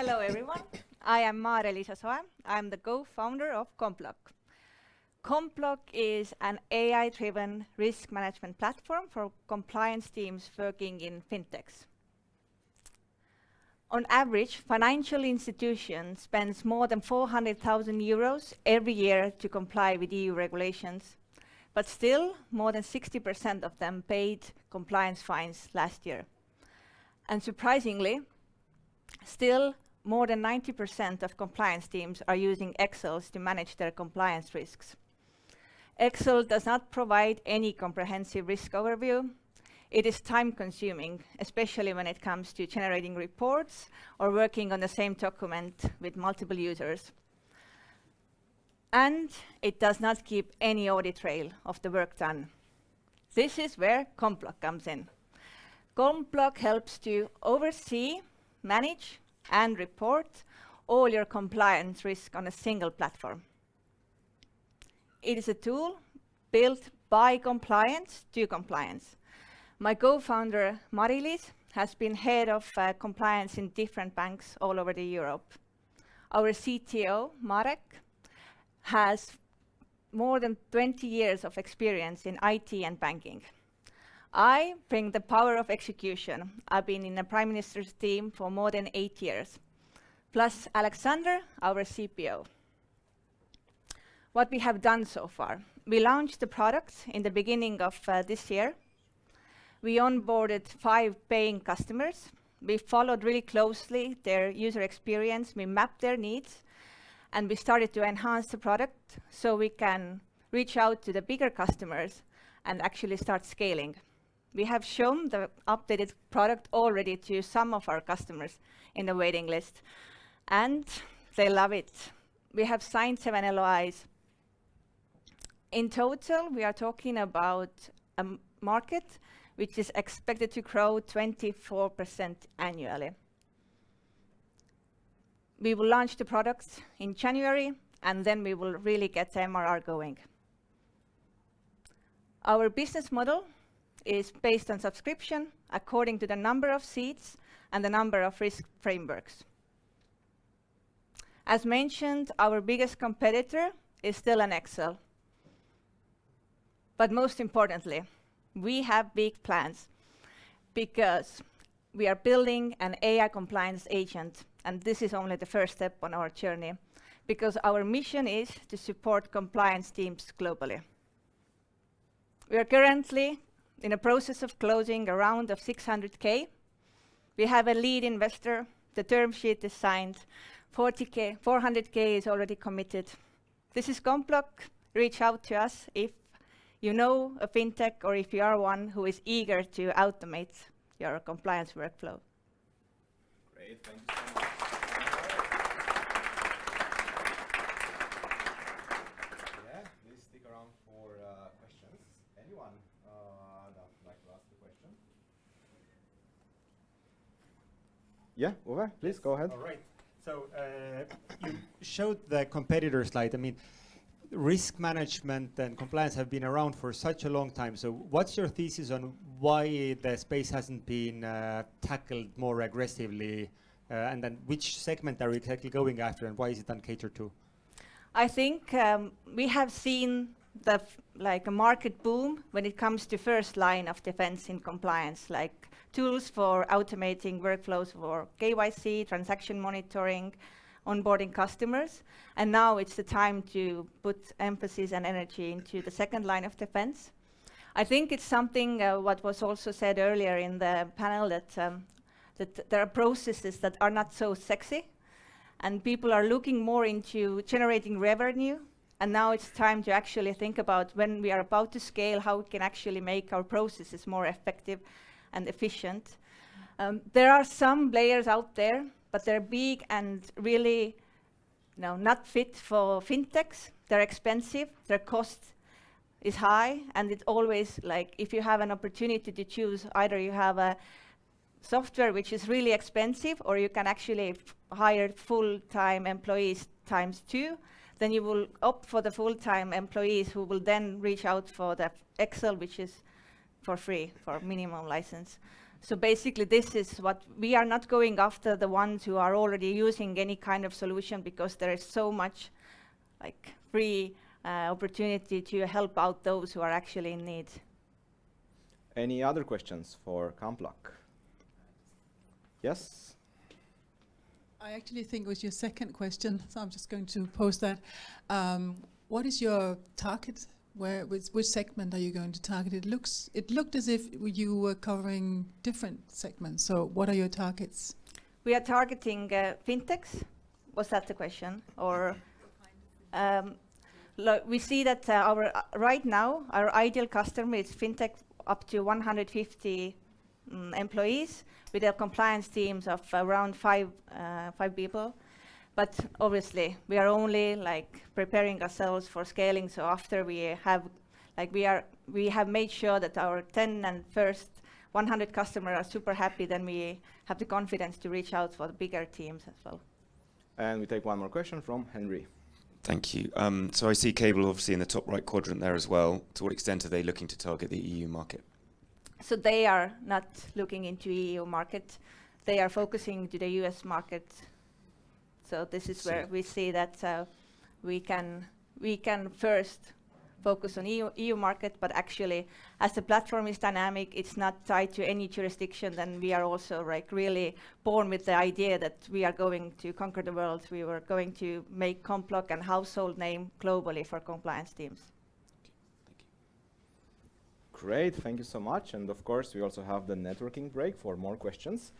Hello everyone, I am Maarja-Liisa Soe. I'm the co-founder of Complok. Complok is an AI-driven risk management platform for compliance teams working in fintechs. On average, financial institutions spend more than 400,000 euros every year to comply with EU regulations, but still more than 60% of them paid compliance fines last year. And surprisingly, still more than 90% of compliance teams are using Excel to manage their compliance risks. Excel does not provide any comprehensive risk overview. It is time-consuming, especially when it comes to generating reports or working on the same document with multiple users. And it does not keep any audit trail of the work done. This is where Complok comes in. Complok helps to oversee, manage, and report all your compliance risk on a single platform. It is a tool built by compliance to compliance. My co-founder, Mari-Liis, has been head of compliance in different banks all over Europe. Our CTO, Marek, has more than 20 years of experience in IT and banking. I bring the power of execution. I've been in the Prime Minister's team for more than 8 years, plus Alexander, our CPO. What we have done so far. We launched the product in the beginning of this year. We onboarded 5 paying customers. We followed really closely their user experience. We mapped their needs, and we started to enhance the product so we can reach out to the bigger customers and actually start scaling. We have shown the updated product already to some of our customers in the waiting list, and they love it. We have signed 7 LOIs. In total, we are talking about a market which is expected to grow 24% annually. We will launch the products in January, and then we will really get the MRR going. Our business model is based on subscription according to the number of seats and the number of risk frameworks. As mentioned, our biggest competitor is still an Excel. But most importantly, we have big plans because we are building an AI compliance agent, and this is only the first step on our journey, because our mission is to support compliance teams globally. We are currently in a process of closing a round of 600K. We have a lead investor. The term sheet is signed. 400K is already committed. This is Complok. Reach out to us if you know a fintech or if you are one who is eager to automate your compliance workflow. Great, thank you so much. Yeah, please stick around for questions. Anyone that would like to ask a question? Yeah, Uwe, please go ahead. All right. So you showed the competitor slide. I mean, risk management and compliance have been around for such a long time. So what's your thesis on why the space hasn't been tackled more aggressively? And then which segment are you exactly going after, and why is it uncatered to? I think we have seen a market boom when it comes to first line of defense in compliance, like tools for automating workflows for KYC, transaction monitoring, onboarding customers. And now it's the time to put emphasis and energy into the second line of defense. I think it's something what was also said earlier in the panel that there are processes that are not so sexy, and people are looking more into generating revenue. And now it's time to actually think about, when we are about to scale, how we can actually make our processes more effective and efficient. There are some players out there, but they're big and really not fit for fintechs. They're expensive, their cost is high, and it's always like, if you have an opportunity to choose, either you have a software which is really expensive, or you can actually hire full-time employees ×2, then you will opt for the full-time employees who will then reach out for the Excel, which is for free, for minimum license. So basically, this is what we are not going after the ones who are already using any kind of solution, because there is so much like free opportunity to help out those who are actually in need. Any other questions for Complok? Yes? I actually think it was your second question, so I'm just going to pose that. What is your target? Which segment are you going to target? It looked as if you were covering different segments. So what are your targets? We are targeting fintechs. Was that the question? Or we see that right now our ideal customer is fintech up to 150 employees with their compliance teams of around five people. But obviously, we are only like preparing ourselves for scaling. So after we have, like we have made sure that our 10 and first 100 customers are super happy, then we have the confidence to reach out for the bigger teams as well. And we take one more question from Henry. Thank you. So I see cable obviously in the top right quadrant there as well. To what extent are they looking to target the EU market? So they are not looking into EU market. They are focusing to the US market. So this is where we see that we can first focus on EU market, but actually, as the platform is dynamic, it's not tied to any jurisdiction. Then we are also like really born with the idea that we are going to conquer the world. We were going to make Complok a household name globally for compliance teams. Great, thank you so much. And of course, we also have the networking break for more questions.